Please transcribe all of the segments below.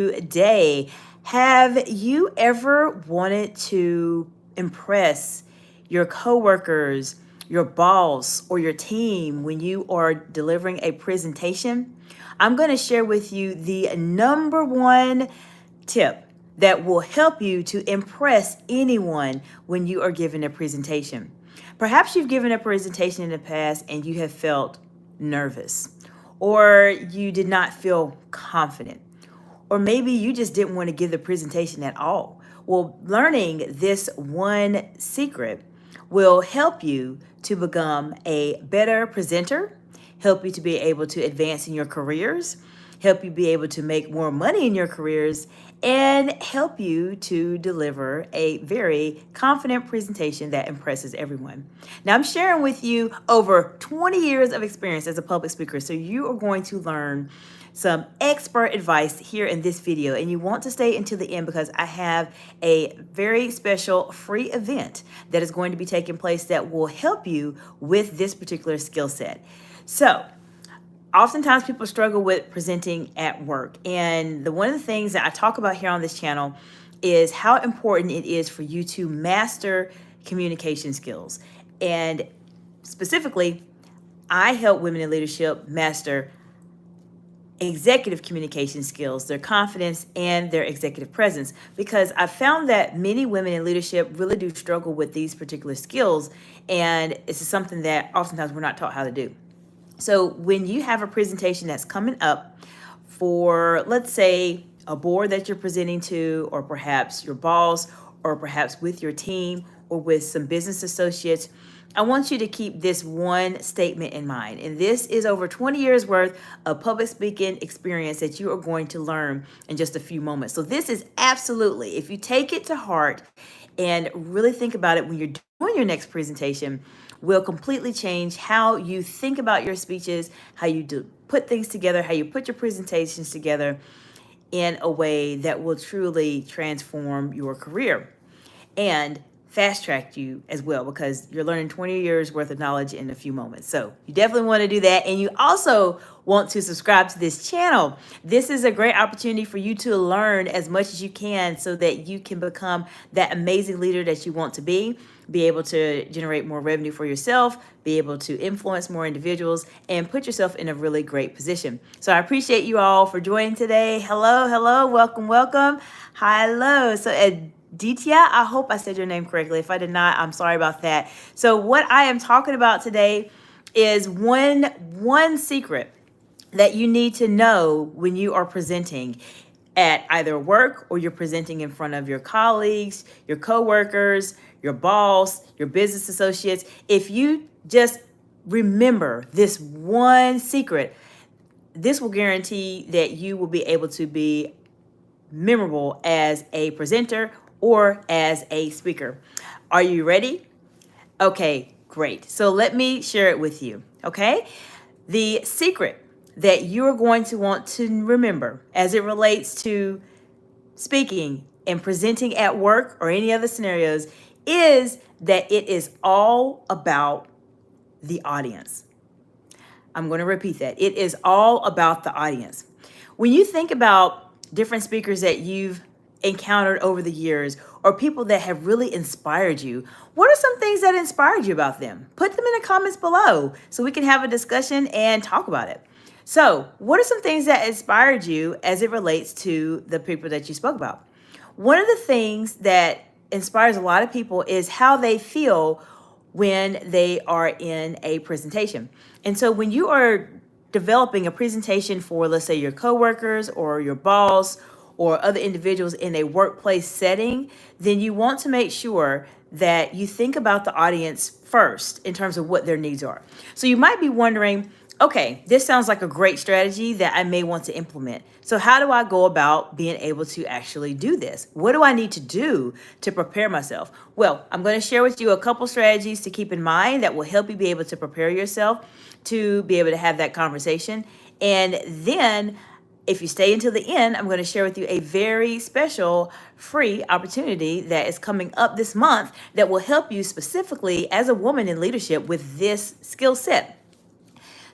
today. Have you ever wanted to impress your coworkers, your boss, or your team when you are delivering a presentation? I'm going to share with you the number one tip that will help you to impress anyone when you are giving a presentation. Perhaps you've given a presentation in the past and you have felt nervous, or you did not feel confident, or maybe you just didn't want to give the presentation at all. Well, learning this one secret will help you to become a better presenter, help you to be able to advance in your careers, help you be able to make more money in your careers, and help you to deliver a very confident presentation that impresses everyone. Now, I'm sharing with you over 20 years of experience as a public speaker, so you are going to learn some expert advice here in this video, and you want to stay until the end because I have a very special free event that is going to be taking place that will help you with this particular skill set. So, oftentimes people struggle with presenting at work, and one of the things that I talk about here on this channel is how important it is for you to master communication skills. And specifically, I help women in leadership master executive communication skills, their confidence, and their executive presence, because I found that many women in leadership really do struggle with these particular skills, and it's something that oftentimes we're not taught how to do. So when you have a presentation that's coming up for, let's say, a board that you're presenting to, or perhaps your boss, or perhaps with your team, or with some business associates, I want you to keep this one statement in mind. And this is over 20 years worth of public speaking experience that you are going to learn in just a few moments. So this is absolutely, if you take it to heart and really think about it when you're doing your next presentation, will completely change how you think about your speeches, how you do put things together, how you put your presentations together in a way that will truly transform your career and fast track you as well, because you're learning 20 years worth of knowledge in a few moments. So you definitely want to do that. And you also want to subscribe to this channel. This is a great opportunity for you to learn as much as you can so that you can become that amazing leader that you want to be able to generate more revenue for yourself, be able to influence more individuals, and put yourself in a really great position. So I appreciate you all for joining today. Hello, welcome, welcome. Hello. So Aditya, I hope I said your name correctly. If I did not, I'm sorry about that. So what I am talking about today is one secret that you need to know when you are presenting at either work, or you're presenting in front of your colleagues, your coworkers, your boss, your business associates. If you just remember this one secret, this will guarantee that you will be able to be memorable as a presenter or as a speaker. Are you ready? Okay, great. So let me share it with you, okay? The secret that you're going to want to remember as it relates to speaking and presenting at work or any other scenarios is that it is all about the audience. I'm going to repeat that. It is all about the audience. When you think about different speakers that you've encountered over the years, or people that have really inspired you, what are some things that inspired you about them? Put them in the comments below so we can have a discussion and talk about it. So, what are some things that inspired you as it relates to the people that you spoke about? One of the things that inspires a lot of people is how they feel when they are in a presentation. And so when you are developing a presentation for, let's say, your coworkers or your boss or other individuals in a workplace setting, then you want to make sure that you think about the audience first in terms of what their needs are. So you might be wondering, okay, this sounds like a great strategy that I may want to implement. So how do I go about being able to actually do this? What do I need to do to prepare myself? Well, I'm going to share with you a couple strategies to keep in mind that will help you be able to prepare yourself to be able to have that conversation. And then if you stay until the end, I'm going to share with you a very special free opportunity that is coming up this month that will help you specifically as a woman in leadership with this skill set.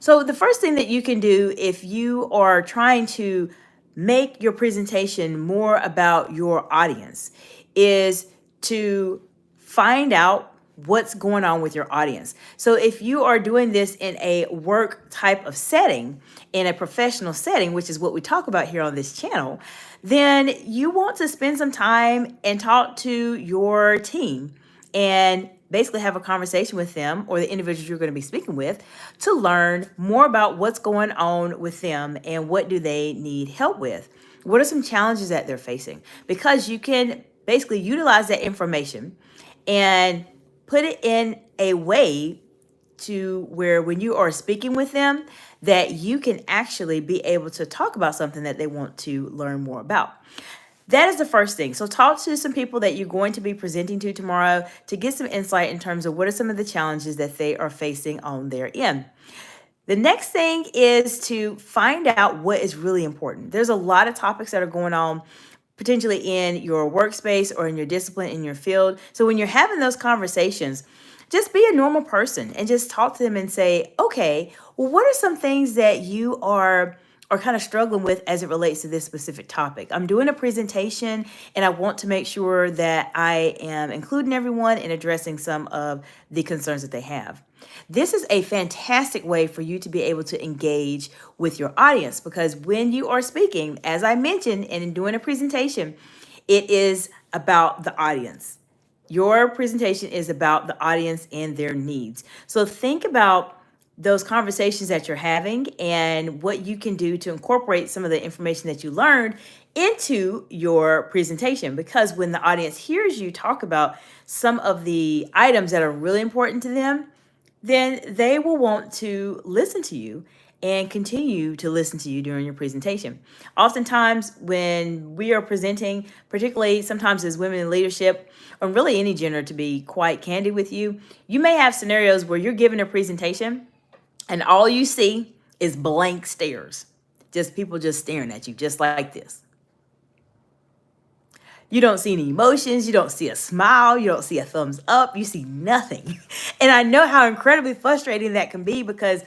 So the first thing that you can do if you are trying to make your presentation more about your audience is to find out what's going on with your audience. So if you are doing this in a work type of setting, in a professional setting, which is what we talk about here on this channel, then you want to spend some time and talk to your team and basically have a conversation with them or the individuals you're going to be speaking with to learn more about what's going on with them and what do they need help with. What are some challenges that they're facing? Because you can basically utilize that information and put it in a way to where when you are speaking with them, that you can actually be able to talk about something that they want to learn more about. That is the first thing. So talk to some people that you're going to be presenting to tomorrow to get some insight in terms of what are some of the challenges that they are facing on their end. The next thing is to find out what is really important. There's a lot of topics that are going on potentially in your workspace or in your discipline, in your field. So when you're having those conversations, just be a normal person and just talk to them and say, okay, well, what are some things that you are kind of struggling with as it relates to this specific topic? I'm doing a presentation and I want to make sure that I am including everyone and addressing some of the concerns that they have. This is a fantastic way for you to be able to engage with your audience, because when you are speaking, as I mentioned, and in doing a presentation, it is about the audience. Your presentation is about the audience and their needs. So think about those conversations that you're having and what you can do to incorporate some of the information that you learned into your presentation. Because when the audience hears you talk about some of the items that are really important to them, then they will want to listen to you and continue to listen to you during your presentation. Oftentimes, when we are presenting, particularly sometimes as women in leadership, or really any gender, to be quite candid with you, you may have scenarios where you're giving a presentation and all you see is blank stares. Just people just staring at you, just like this. You don't see any emotions. You don't see a smile. You don't see a thumbs up. You see nothing. And I know how incredibly frustrating that can be, because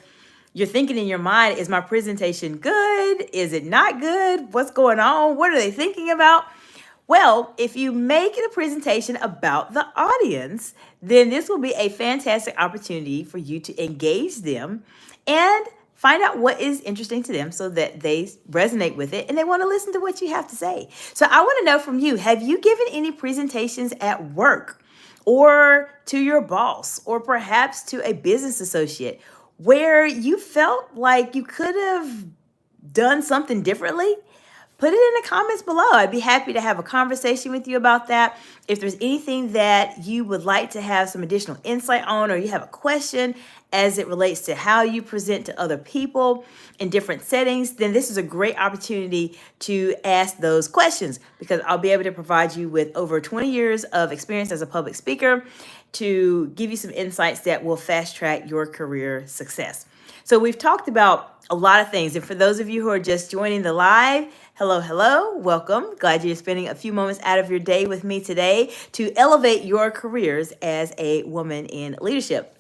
you're thinking in your mind, is my presentation good? Is it not good? What's going on? What are they thinking about? Well, if you make it a presentation about the audience, then this will be a fantastic opportunity for you to engage them and find out what is interesting to them so that they resonate with it and they want to listen to what you have to say. So I want to know from you, have you given any presentations at work or to your boss or perhaps to a business associate where you felt like you could have done something differently? Put it in the comments below. I'd be happy to have a conversation with you about that. If there's anything that you would like to have some additional insight on, or you have a question as it relates to how you present to other people in different settings, then this is a great opportunity to ask those questions, because I'll be able to provide you with over 20 years of experience as a public speaker to give you some insights that will fast track your career success. So we've talked about a lot of things. And for those of you who are just joining the live, hello, welcome. Glad you're spending a few moments out of your day with me today to elevate your careers as a woman in leadership.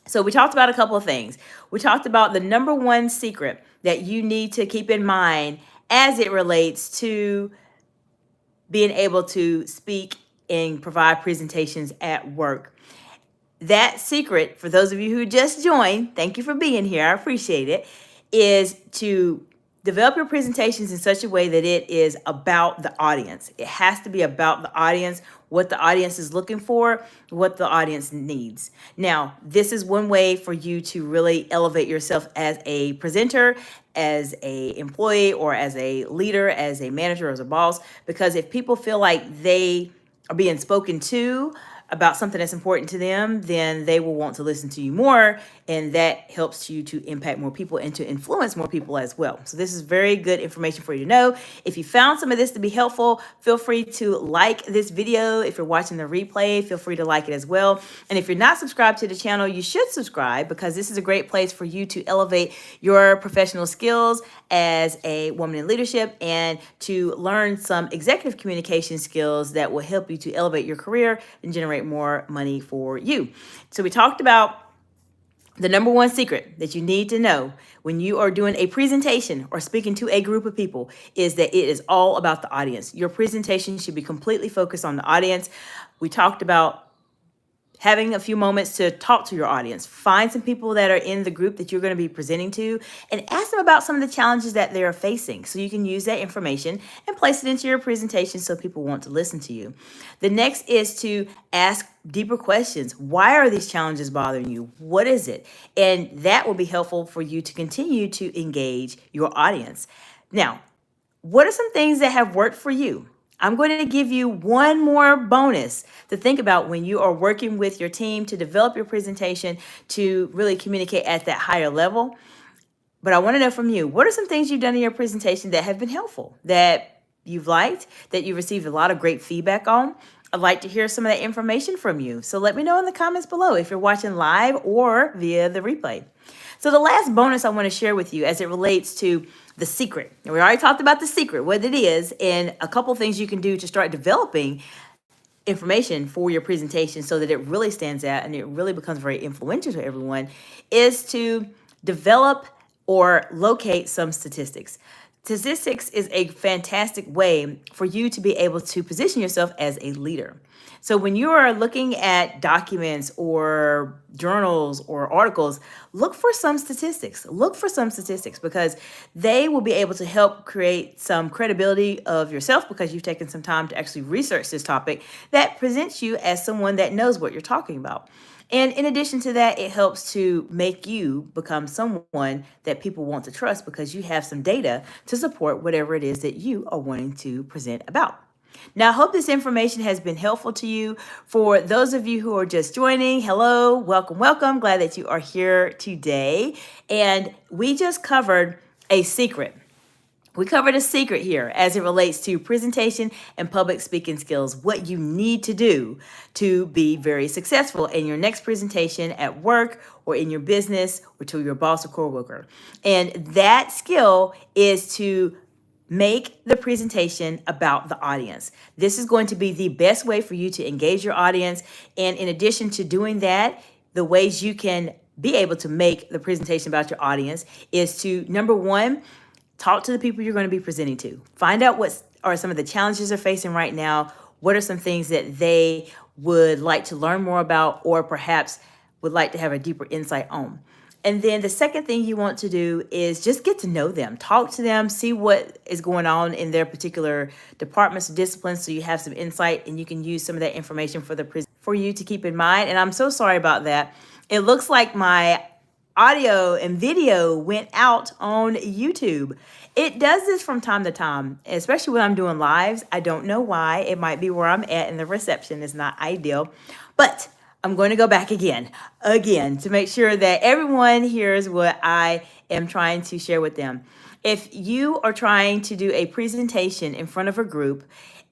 So we talked about a couple of things. We talked about the number one secret that you need to keep in mind as it relates to being able to speak and provide presentations at work. That secret, for those of you who just joined, thank you for being here, I appreciate it, is to develop your presentations in such a way that it is about the audience. It has to be about the audience, what the audience is looking for, what the audience needs. Now, this is one way for you to really elevate yourself as a presenter, as an employee, or as a leader, as a manager, as a boss, because if people feel like they are being spoken to about something that's important to them, then they will want to listen to you more, and that helps you to impact more people and to influence more people as well. So this is very good information for you to know. If you found some of this to be helpful, feel free to like this video. If you're watching the replay, feel free to like it as well. And if you're not subscribed to the channel, you should subscribe, because this is a great place for you to elevate your professional skills as a woman in leadership and to learn some executive communication skills that will help you to elevate your career and generate more money for you. So we talked about The number one secret that you need to know when you are doing a presentation or speaking to a group of people is that it is all about the audience. Your presentation should be completely focused on the audience. We talked about having a few moments to talk to your audience. Find some people that are in the group that you're going to be presenting to and ask them about some of the challenges that they're facing so you can use that information and place it into your presentation so people want to listen to you. The next is to ask deeper questions. Why are these challenges bothering you? What is it? And that will be helpful for you to continue to engage your audience. Now, what are some things that have worked for you? I'm going to give you one more bonus to think about when you are working with your team to develop your presentation to really communicate at that higher level. But I want to know from you, what are some things you've done in your presentation that have been helpful, that you've liked, that you've received a lot of great feedback on? I'd like to hear some of that information from you. So let me know in the comments below if you're watching live or via the replay. So the last bonus I want to share with you as it relates to the secret. We already talked about the secret, what it is, and a couple things you can do to start developing information for your presentation so that it really stands out and it really becomes very influential to everyone, is to develop or locate some statistics. Statistics is a fantastic way for you to be able to position yourself as a leader. So when you are looking at documents or journals or articles, look for some statistics. Look for some statistics because they will be able to help create some credibility of yourself because you've taken some time to actually research this topic that presents you as someone that knows what you're talking about. And in addition to that, it helps to make you become someone that people want to trust because you have some data to support whatever it is that you are wanting to present about. Now, I hope this information has been helpful to you. For those of you who are just joining, hello, welcome, welcome. Glad that you are here today. And we just covered a secret. We covered a secret here as it relates to presentation and public speaking skills, what you need to do to be very successful in your next presentation at work or in your business or to your boss or coworker. And that skill is to make the presentation about the audience. This is going to be the best way for you to engage your audience. And in addition to doing that, the ways you can be able to make the presentation about your audience is to, number one, talk to the people you're going to be presenting to. Find out what are some of the challenges they're facing right now. What are some things that they would like to learn more about or perhaps would like to have a deeper insight on. And then the second thing you want to do is just get to know them, talk to them, see what is going on in their particular departments or disciplines so you have some insight and you can use some of that information for you to keep in mind. And I'm so sorry about that. It looks like my audio and video went out on YouTube. It does this from time to time, especially when I'm doing lives. I don't know why. It might be where I'm at and the reception is not ideal, but I'm going to go back again to make sure that everyone hears what I am trying to share with them. If you are trying to do a presentation in front of a group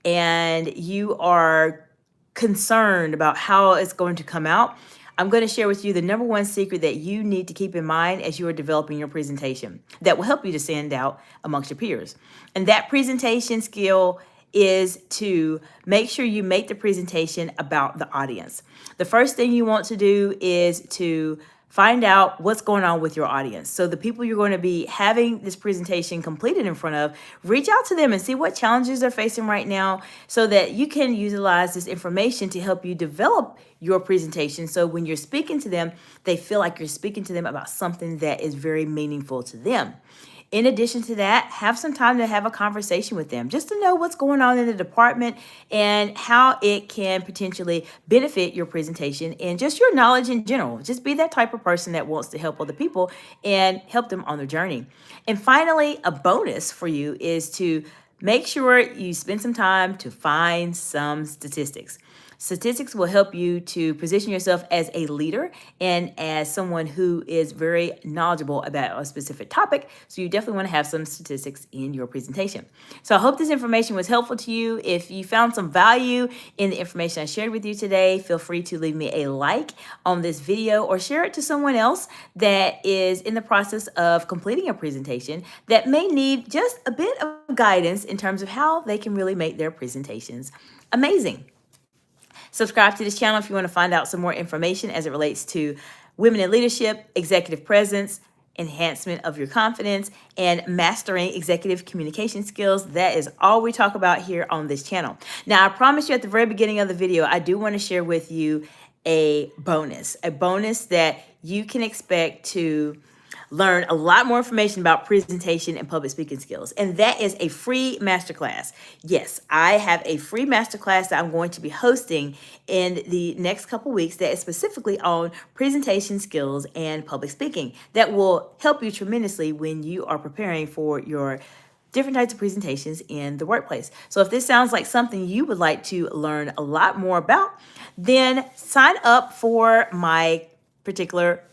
and you are concerned about how it's going to come out, I'm going to share with you the number one secret that you need to keep in mind as you are developing your presentation that will help you to stand out amongst your peers. And that presentation skill is to make sure you make the presentation about the audience. The first thing you want to do is to find out what's going on with your audience. So the people you're going to be having this presentation completed in front of, reach out to them and see what challenges they're facing right now so that you can utilize this information to help you develop your presentation. So when you're speaking to them, they feel like you're speaking to them about something that is very meaningful to them. In addition to that, have some time to have a conversation with them just to know what's going on in the department and how it can potentially benefit your presentation and just your knowledge in general. Just be that type of person that wants to help other people and help them on their journey. And finally, a bonus for you is to make sure you spend some time to find some statistics. Statistics will help you to position yourself as a leader and as someone who is very knowledgeable about a specific topic. So you definitely want to have some statistics in your presentation. So I hope this information was helpful to you. If you found some value in the information I shared with you today, feel free to leave me a like on this video or share it to someone else that is in the process of completing a presentation that may need just a bit of guidance in terms of how they can really make their presentations amazing. Subscribe to this channel if you want to find out some more information as it relates to women in leadership, executive presence, enhancement of your confidence, and mastering executive communication skills. That is all we talk about here on this channel. Now, I promised you at the very beginning of the video, I do want to share with you a bonus that you can expect to learn a lot more information about presentation and public speaking skills. And that is a free masterclass. Yes, I have a free masterclass that I'm going to be hosting in the next couple weeks that is specifically on presentation skills and public speaking that will help you tremendously when you are preparing for your different types of presentations in the workplace. So if this sounds like something you would like to learn a lot more about, then sign up for my particular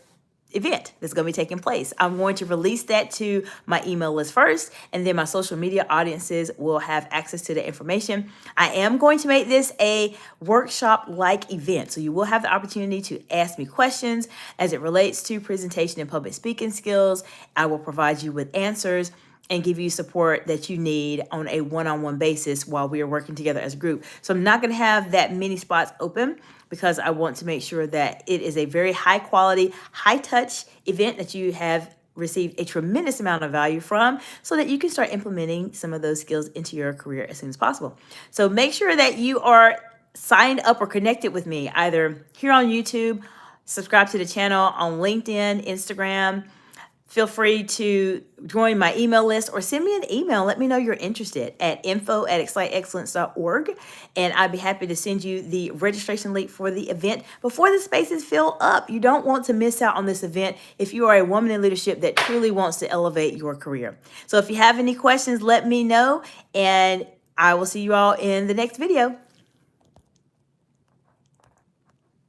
event that's going to be taking place. I'm going to release that to my email list first, and then my social media audiences will have access to the information. I am going to make this a workshop-like event, so you will have the opportunity to ask me questions as it relates to presentation and public speaking skills. I will provide you with answers and give you support that you need on a one-on-one basis while we are working together as a group. So I'm not going to have that many spots open because I want to make sure that it is a very high quality, high touch event that you have received a tremendous amount of value from, so that you can start implementing some of those skills into your career as soon as possible. So make sure that you are signed up or connected with me either here on YouTube, subscribe to the channel on LinkedIn, Instagram. Feel free to join my email list or send me an email. Let me know you're interested at info@exciteexcellence.org. And I'd be happy to send you the registration link for the event before the spaces fill up. You don't want to miss out on this event if you are a woman in leadership that truly wants to elevate your career. So if you have any questions, let me know, and I will see you all in the next video.